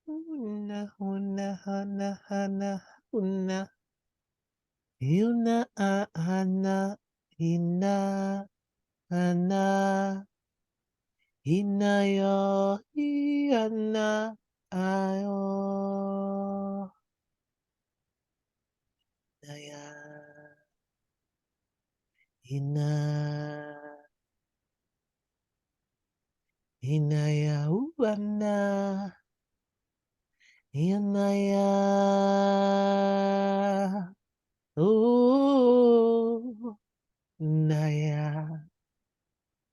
Una, una, hana, hana, una. Yuna, ana, ina, ana. Inayo, iana, ayo. Inaya, ina. Inaya, uana. Inaya. Oh, Naya,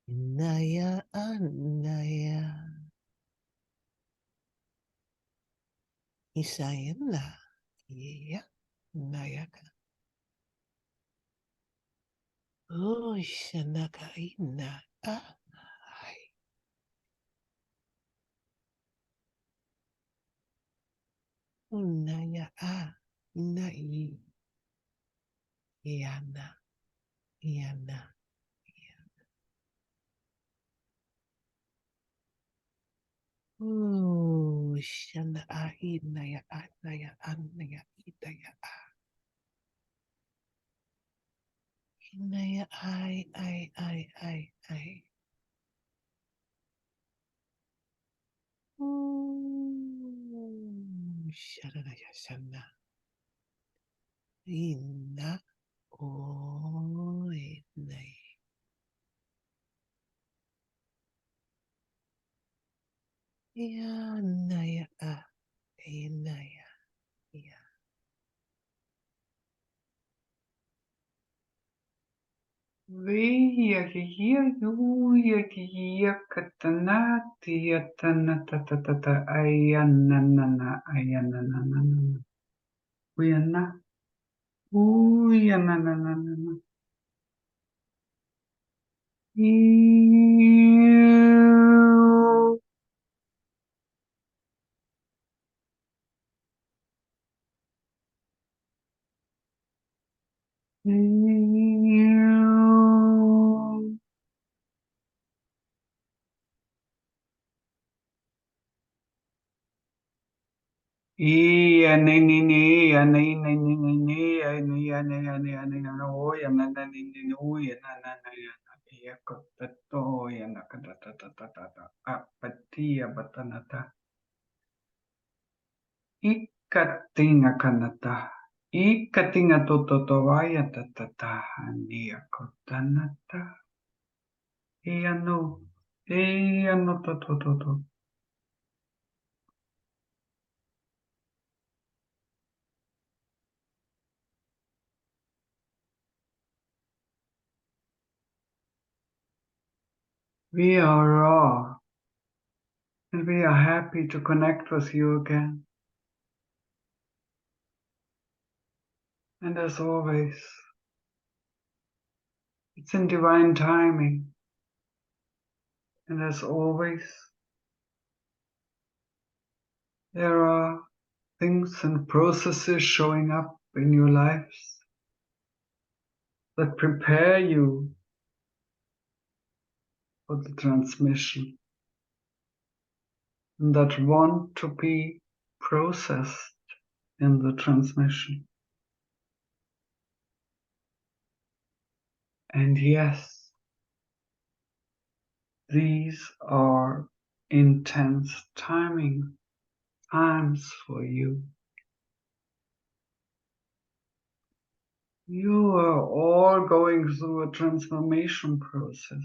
Naya, Naya. Isayana, yeah, Naya. Oh, Shanaka, Ina, ay, Naya, Nai, Yana, Yana. Oh, Shana, Naya, Naya, Naya, Idaya. Naya, I. Sharanaya Sana. Ina Oinai. Yanaya Inaya. Veia kia yuia kia katana tia tana tatatata ayananana ayananana uyana uyananana Iya, ini, ya, ini, ya, ini, ya, oh, ya, ini, oh, ya, ya, iya, kota to, ya, kata, apa dia, batanata, ikatinga kanata, ikatinga to, vaya, dia, kota nata, iya, no, to. We are raw, and we are happy to connect with you again. And as always, it's in divine timing. And as always, there are things and processes showing up in your lives that prepare you for the transmission and that want to be processed in the transmission. And yes, these are intense times for you. You are all going through a transformation process.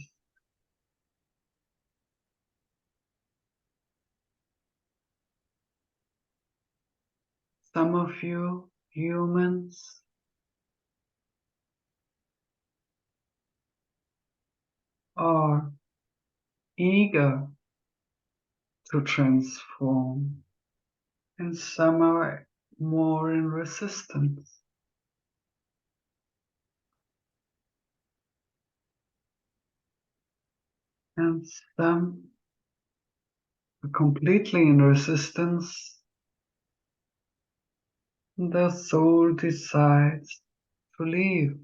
Some of you humans are eager to transform, and some are more in resistance. And some are completely in resistance. The soul decides to leave.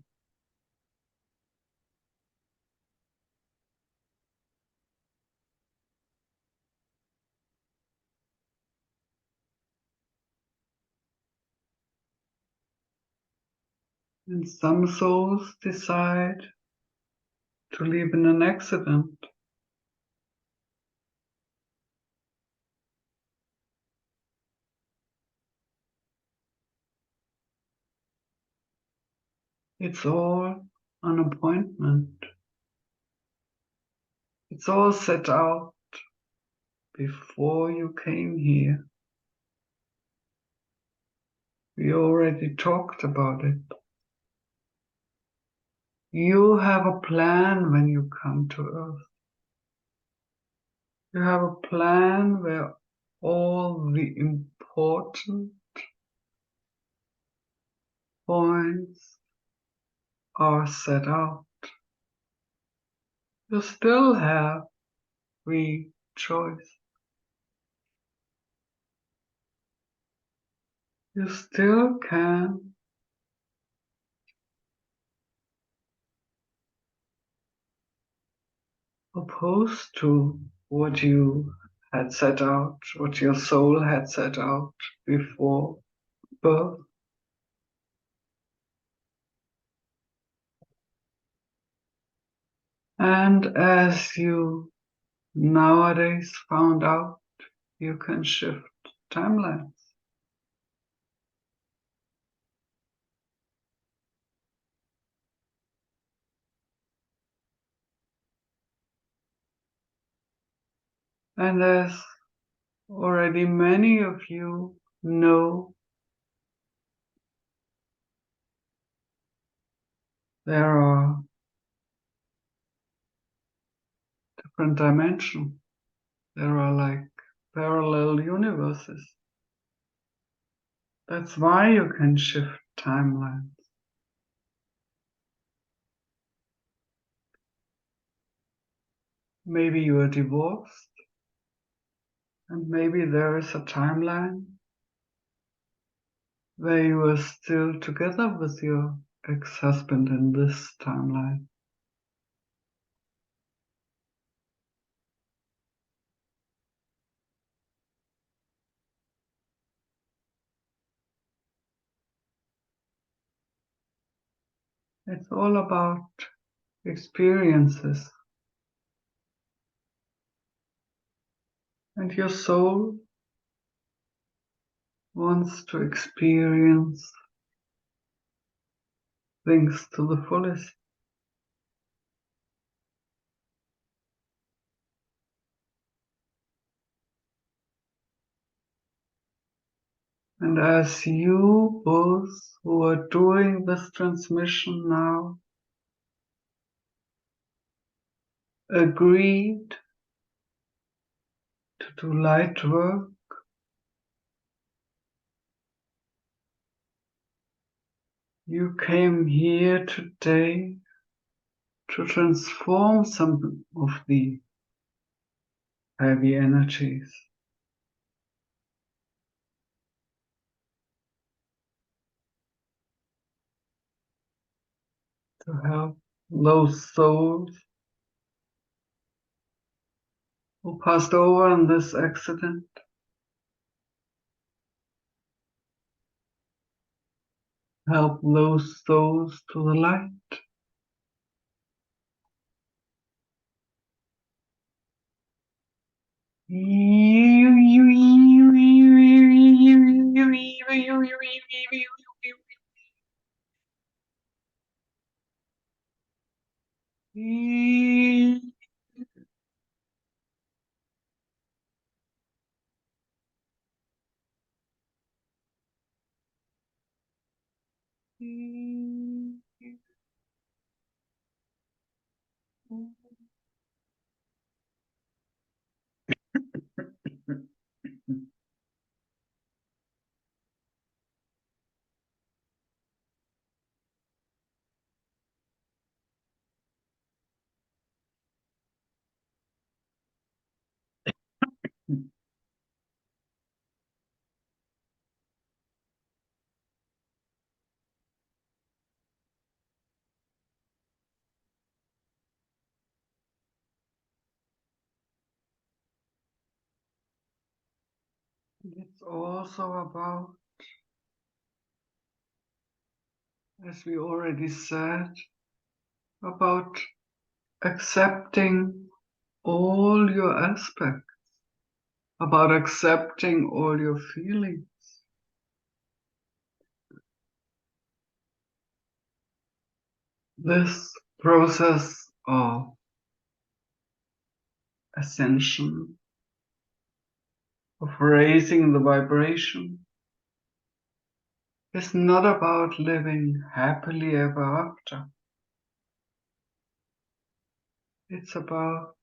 And some souls decide to live in an accident. It's all an appointment. It's all set out before you came here. We already talked about it. You have a plan when you come to Earth. You have a plan where all the important points are set out. You still have free choice. You still can oppose to what you had set out, what your soul had set out before birth. And as you nowadays found out, you can shift timelines. And as already many of you know, there are different dimensions. There are like parallel universes. That's why you can shift timelines. Maybe you are divorced, and maybe there is a timeline where you are still together with your ex-husband in this timeline. It's all about experiences. And your soul wants to experience things to the fullest. And as you both who are doing this transmission now agreed to do light work, you came here today to transform some of the heavy energies. To help those souls who passed over in this accident, help those souls to the light. It's also about as we already said, about accepting all your aspects, about accepting all your feelings. This process of ascension, of raising the vibration, is not about living happily ever after. It's about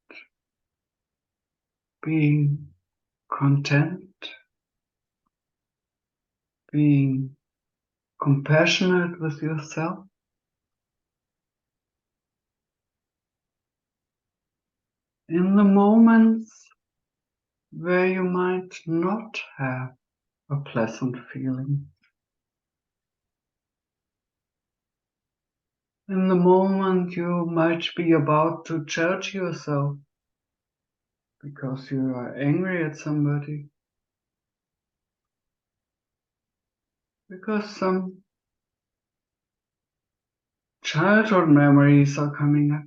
being content, being compassionate with yourself, in the moments where you might not have a pleasant feeling. In the moment you might be about to judge yourself because you are angry at somebody, because some childhood memories are coming up.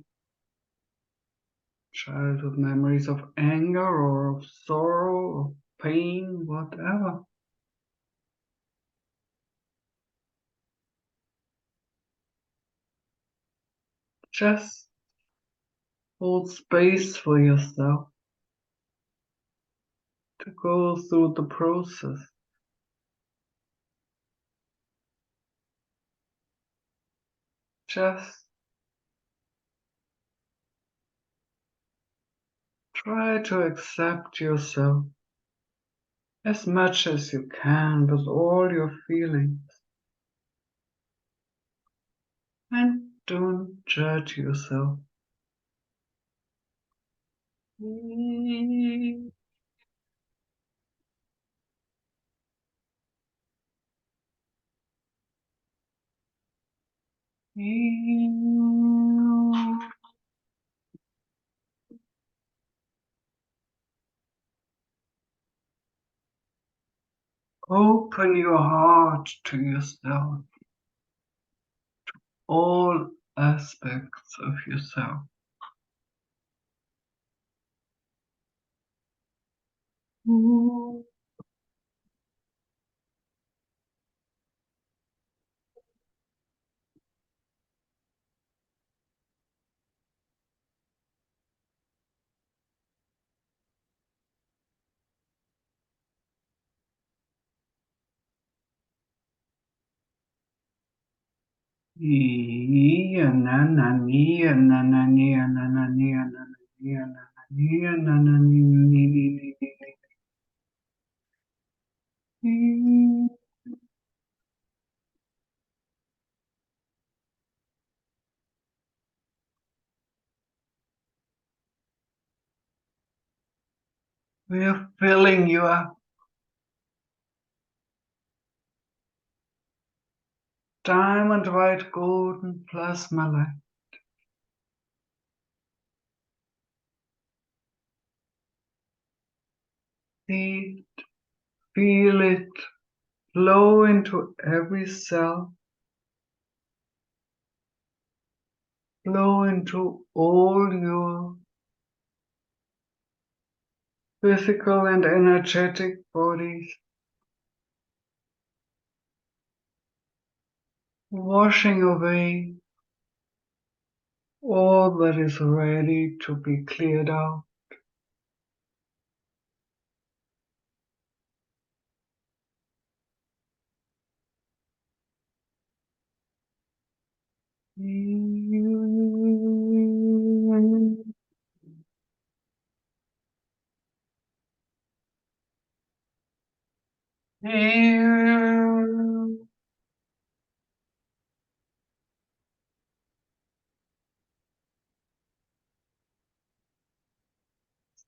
Childhood memories of anger or of sorrow, of pain, whatever. Just hold space for yourself to go through the process. Just try to accept yourself as much as you can with all your feelings. And don't judge yourself. Open your heart to yourself, all aspects of yourself. We are filling you up. Diamond white golden plasma light. See it, feel it flow into every cell, flow into all your physical and energetic bodies, washing away all that is ready to be cleared out.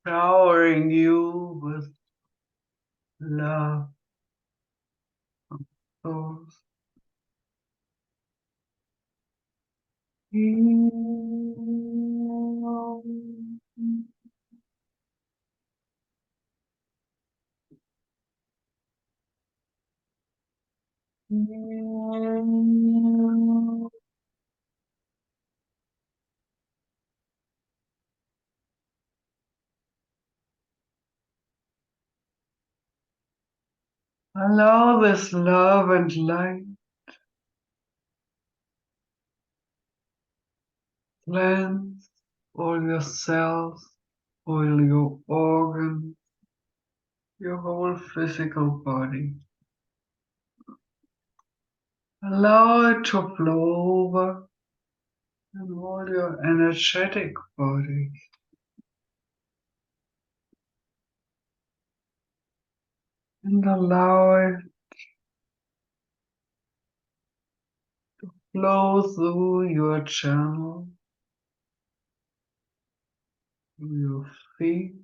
Showering you with love, thoughts. Allow this love and light cleanse all your cells, all your organs, your whole physical body. Allow it to flow over and all your energetic body. And allow it flow through your channel, through your feet,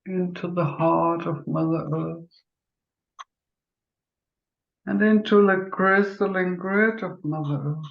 into the heart of Mother Earth, and into the crystalline grid of Mother Earth.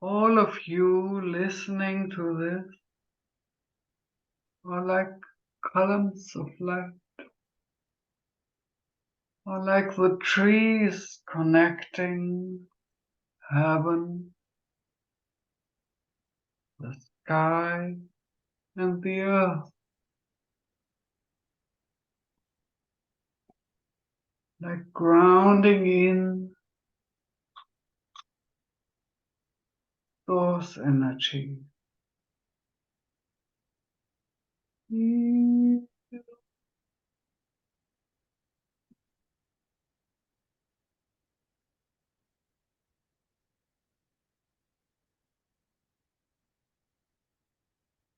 All of you listening to this are like columns of light, are like the trees connecting heaven, the sky, and the earth, like grounding in source energy.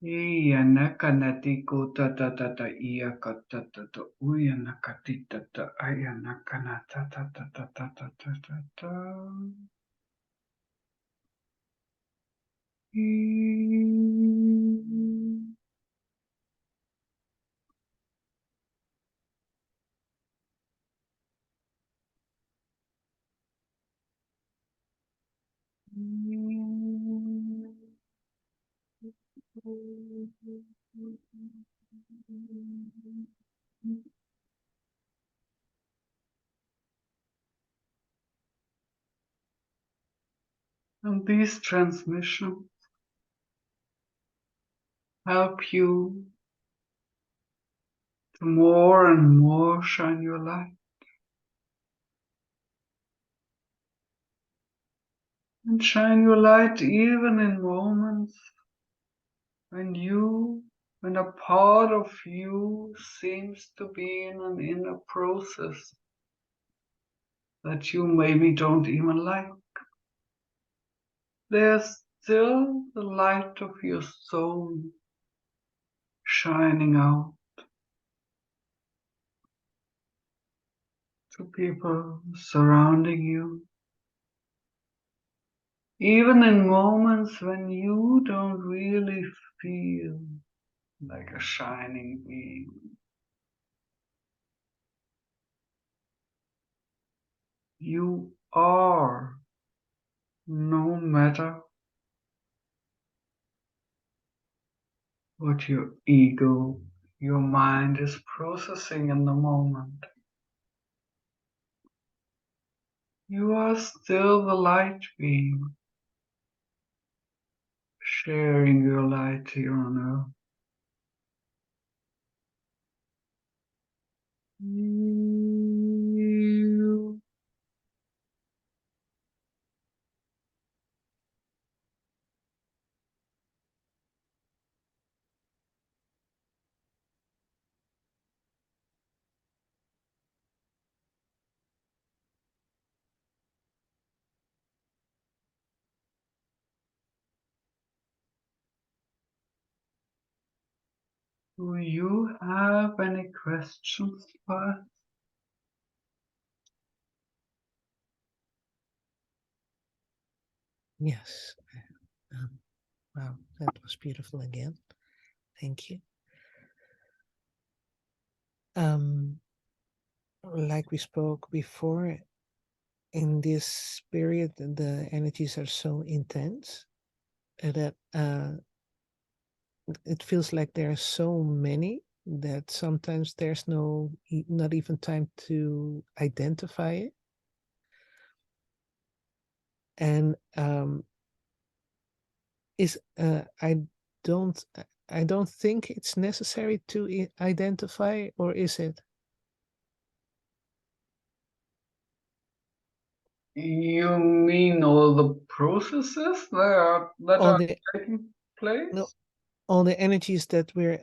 Iya nakanatiko tatatata iya katatata uya nakatitata aya nakanatatatatatatatata. And these transmissions help you to more and more shine your light. And shine your light even in moments when a part of you seems to be in an inner process that you maybe don't even like. There's still the light of your soul shining out to people surrounding you. Even in moments when you don't really feel like a shining being. You are, no matter what your ego, your mind is processing in the moment. You are still the light being, sharing your light here on earth. You Do you have any questions for us? Yes. Wow, that was beautiful again. Thank you. Like we spoke before, in this period, the energies are so intense that it feels like there are so many that sometimes there's not even time to identify it. And is don't I don't think it's necessary to identify, or is it? You mean all the processes that All are the taking no, place? all the energies that we're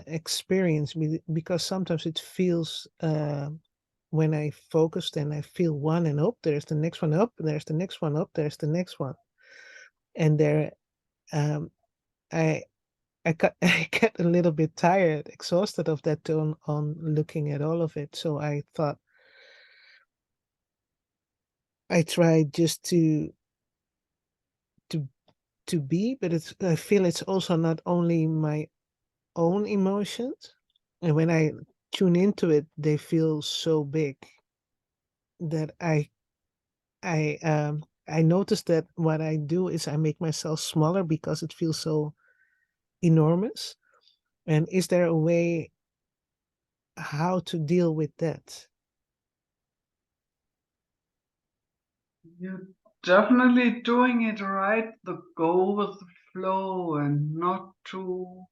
experiencing, because sometimes it feels when I focused and I feel one, and up there's the next one, up there's the next one, up there's the next one, and there um I I get a little bit tired, exhausted of that tone on looking at all of it. So I thought I tried just to to be, but I feel it's also not only my own emotions, and when I tune into it, they feel so big that I notice that what I do is I make myself smaller because it feels so enormous. And is there a way how to deal with that? You're definitely doing it right. The go with the flow and not to.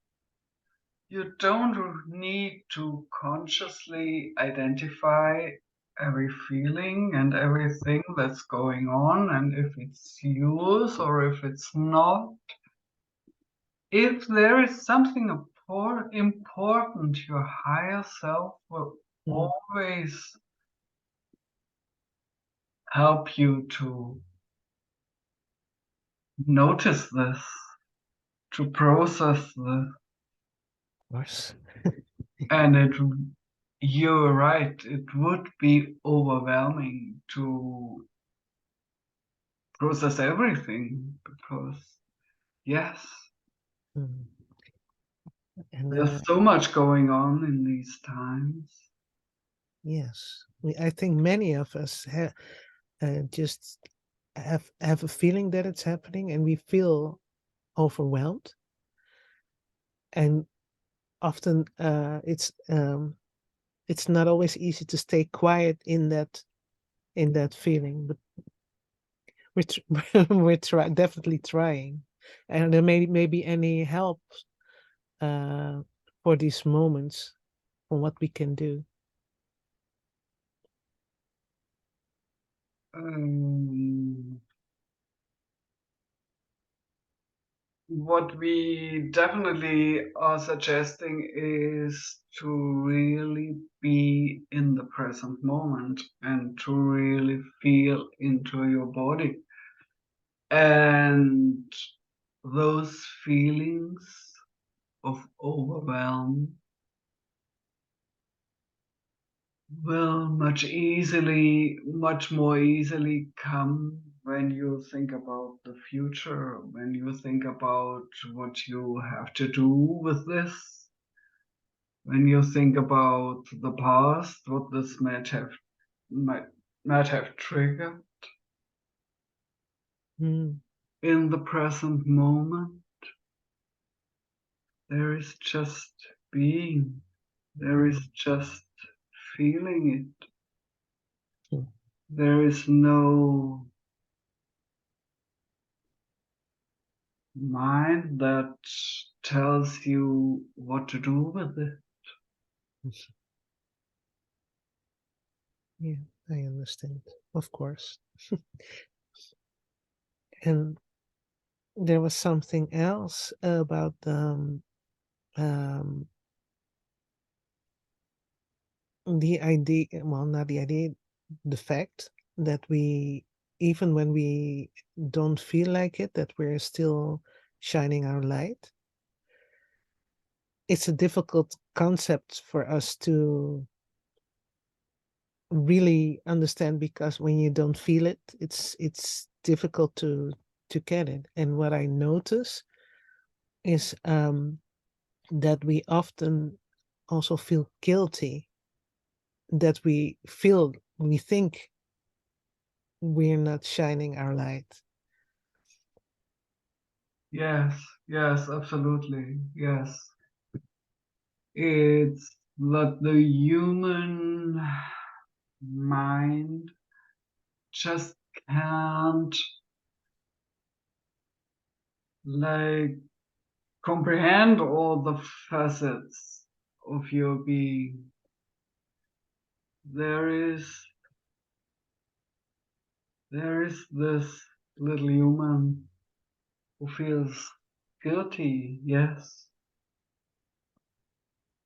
You don't need to consciously identify every feeling and everything that's going on, and if it's yours or if it's not. If there is something important, your higher self will Mm, always help you to notice this, to process this. of course. And you're right, it would be overwhelming to process everything because, yes, Mm. And there's so much going on in these times. yes, I think many of us just have a feeling that it's happening, and we feel overwhelmed. And often it's not always easy to stay quiet in that feeling, but we're definitely trying. And there may be any help uh, for these moments on what we can do. Um, what we definitely are suggesting is to really be in the present moment and to really feel into your body. And those feelings of overwhelm will much more easily come when you think about the future, when you think about what you have to do with this, when you think about the past, what this might have triggered Mm, in the present moment. There is just being, there is mm, just feeling it. mm, There is no mind that tells you what to do with it. mm. Yeah, I understand, of course. And there was something else about um, the idea, well, not the idea, the fact that we, even when we don't feel like it, that we're still shining our light. it's a difficult concept for us to really understand, because when you don't feel it, it's difficult to get it. And what I notice is that we often also feel guilty, that we think we're not shining our light. Yes, yes, absolutely. Yes. It's that the human mind just can't like comprehend all the facets of your being. There is there is this little human who feels guilty, yes.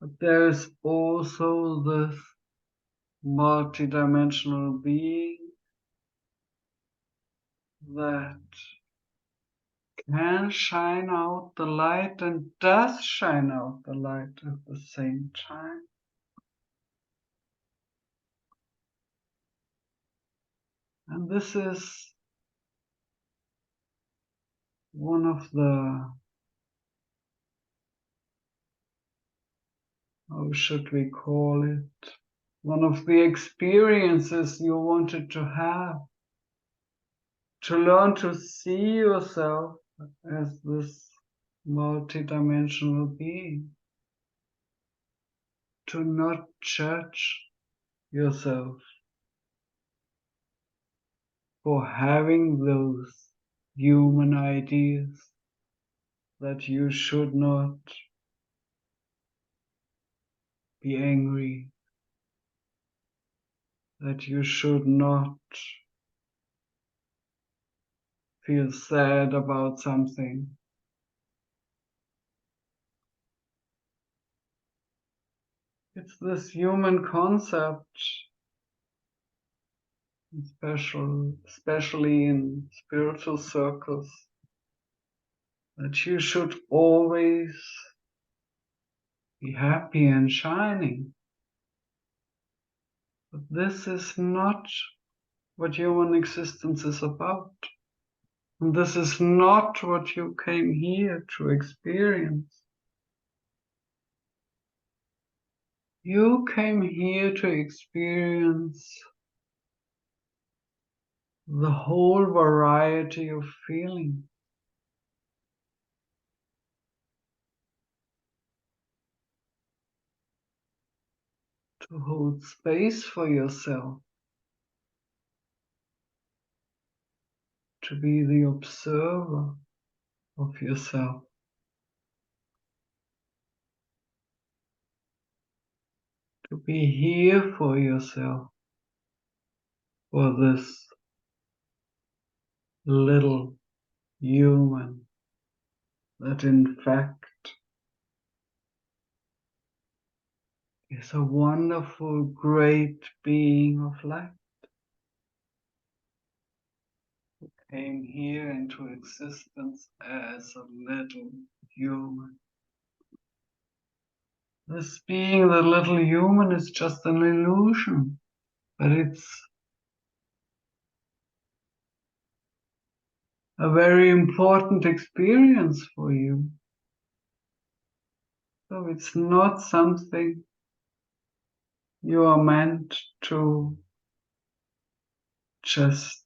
But there's also this multidimensional being that can shine out the light and does shine out the light at the same time. And this is one of the, how should we call it? One of the experiences you wanted to have. To learn to see yourself as this multidimensional being. To not judge yourself for having those human ideas that you should not be angry, that you should not feel sad about something. It's this human concept, especially in spiritual circles, that you should always be happy and shining. But this is not what human existence is about. And this is not what you came here to experience. You came here to experience the whole variety of feeling. To hold space for yourself. To be the observer of yourself. To be here for yourself. For this little human that in fact is a wonderful, great being of light. Came here into existence as a little human. This being the little human is just an illusion, but it's a very important experience for you. So it's not something you are meant to just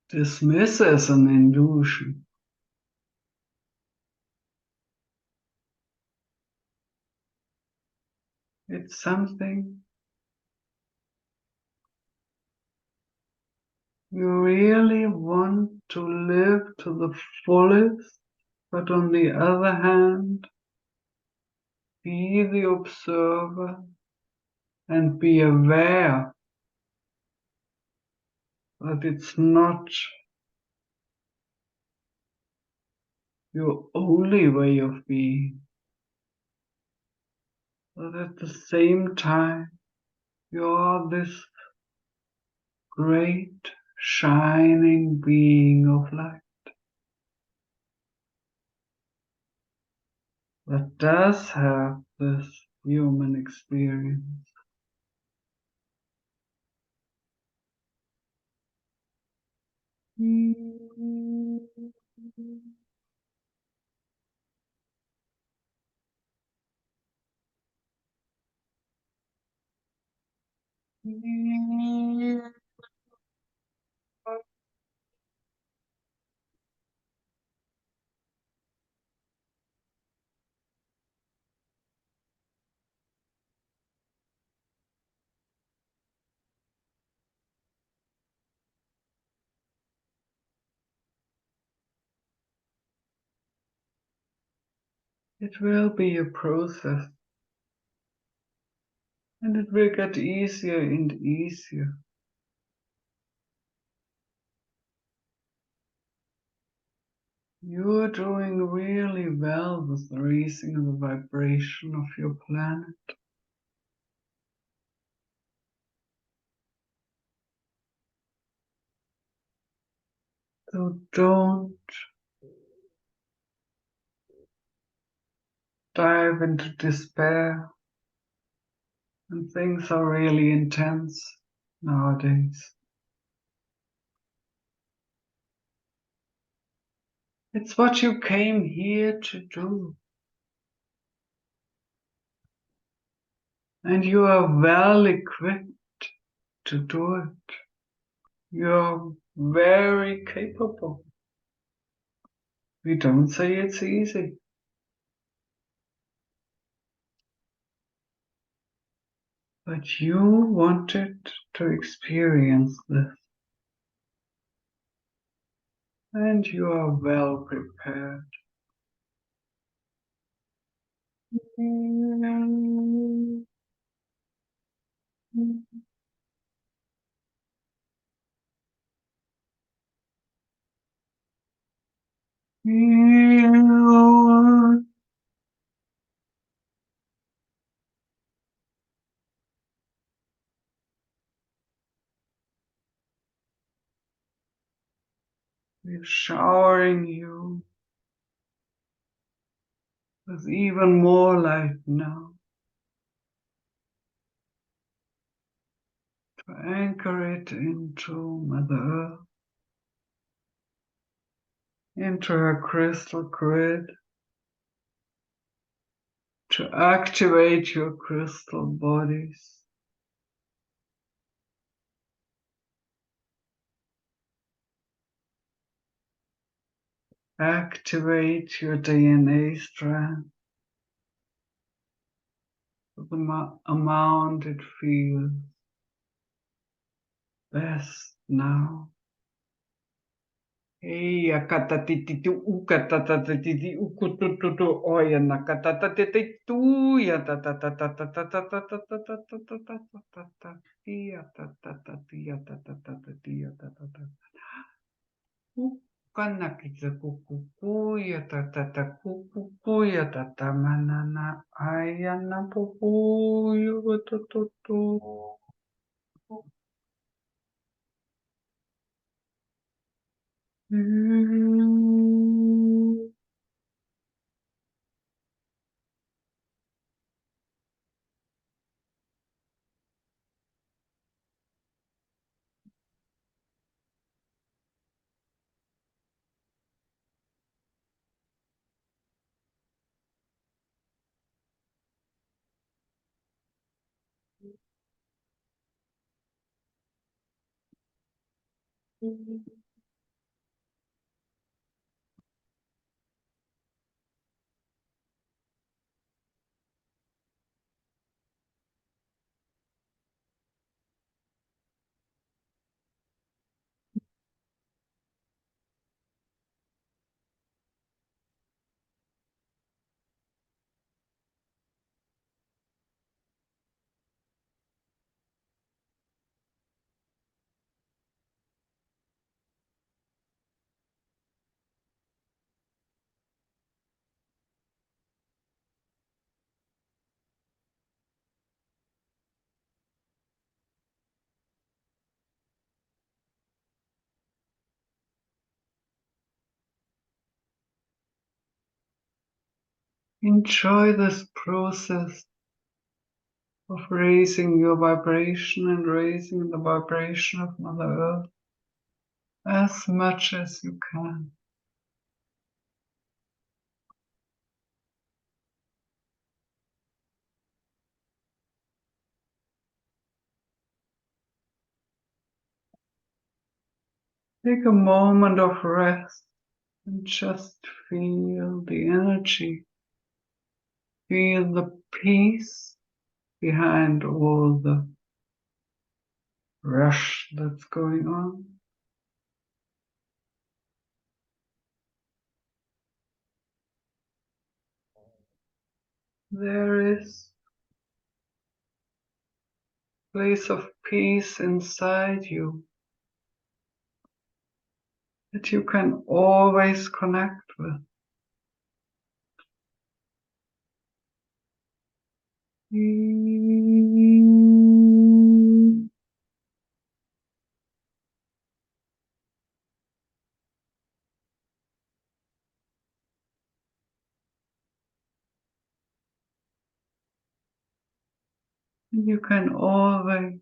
dismiss as an illusion. It's something you really want to live to the fullest, but on the other hand, be the observer and be aware that it's not your only way of being, but at the same time, you are this great shining being of light. that does have this human experience. It will be a process, and it will get easier and easier. You're doing really well with raising the vibration of your planet. So don't dive into despair when things are really intense nowadays. It's what you came here to do. And you are well equipped to do it. You're very capable. We don't say it's easy. But you wanted to experience this. And you are well prepared. We're showering you with even more light now to anchor it into Mother Earth, into her crystal grid, to activate your crystal bodies. Activate your DNA strand with the amount it feels best now. Hey, akatatiti ukatatatiti ukutututu oya nakatatati tu ya tatatatatatatatatatatatatatatatatata ya tatatati ya tatatati ya tatata ukanakita kukuku ya tatata kukuku ya tatamanana ayana pupu yu tututu. Enjoy this process of raising your vibration and raising the vibration of Mother Earth as much as you can. Take a moment of rest and just feel the energy, feel the peace behind all the rush that's going on. There is a place of peace inside you that you can always connect with. You can always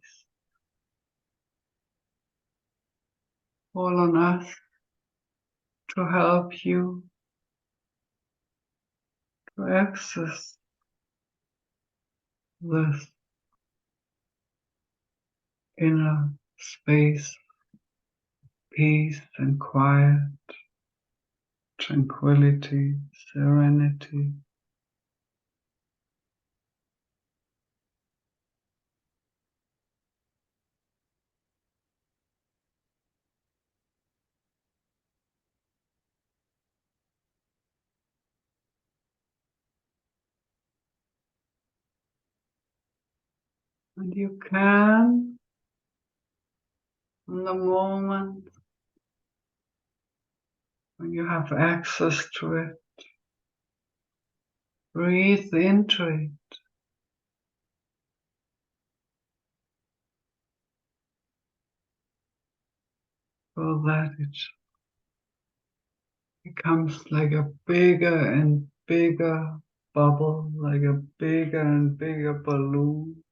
call on us to help you to access this inner space, peace and quiet, tranquility, serenity. And you can, in the moment when you have access to it, breathe into it so that it becomes like a bigger and bigger bubble, like a bigger and bigger balloon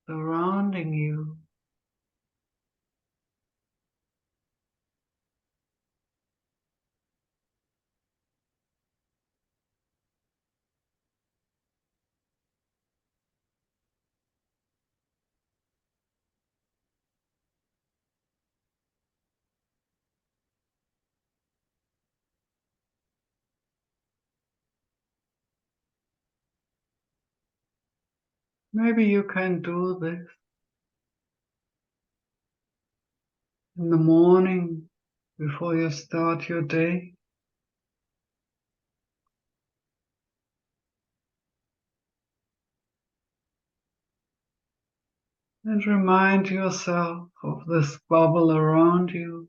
surrounding you. Maybe you can do this in the morning before you start your day. And remind yourself of this bubble around you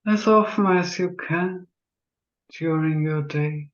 as often as you can during your day.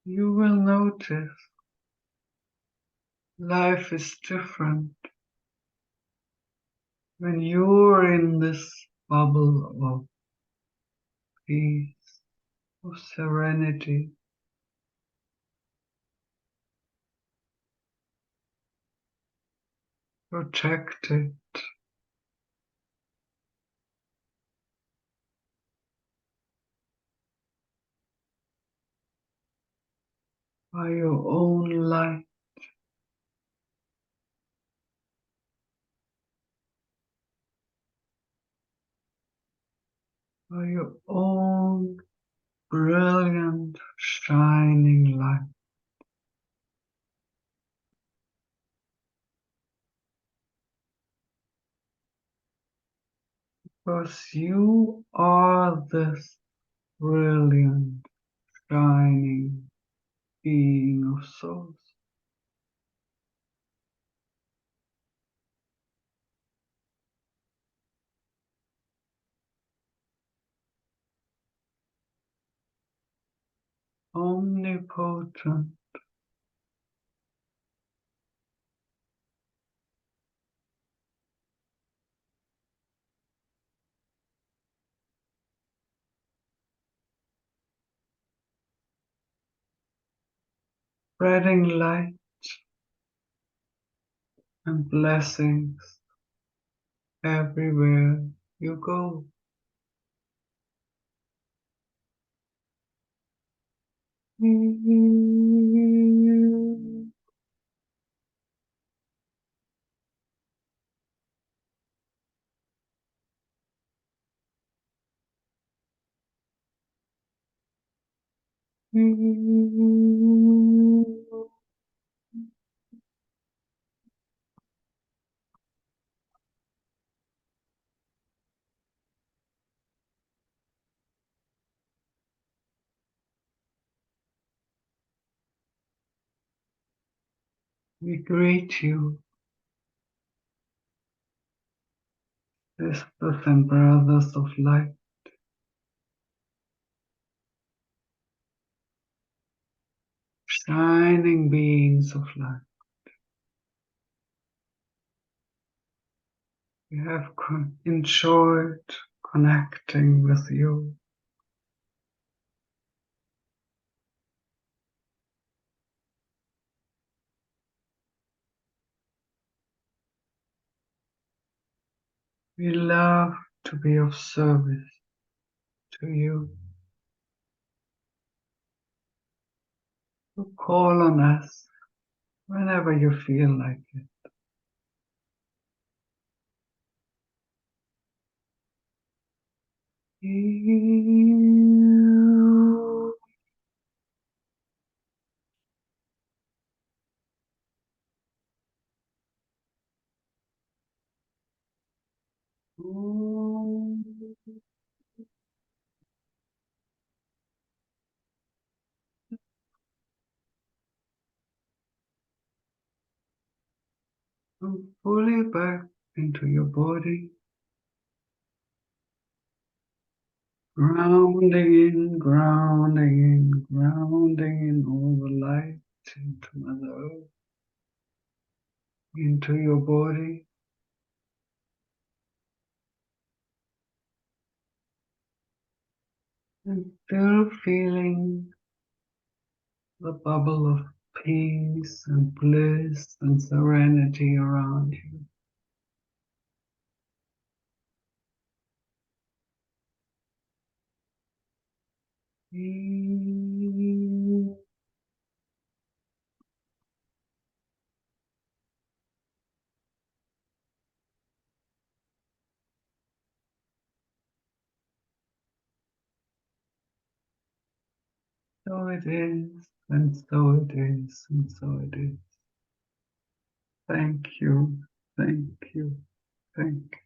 You will notice life is different when you're in this bubble of peace, of serenity, protected. by your own light. By your own brilliant, shining light. Because you are this brilliant, shining being of souls. Omnipotent, spreading light and blessings everywhere you go. We greet you, sisters and brothers of light, shining beings of light. We have enjoyed connecting with you. We love to be of service to you. So call on us whenever you feel like it. Come fully back into your body, grounding in all the light into Mother Earth, into your body. And still feeling the bubble of peace and bliss and serenity around you. So it is, and so it is, and so it is. Thank you, thank you, thank you.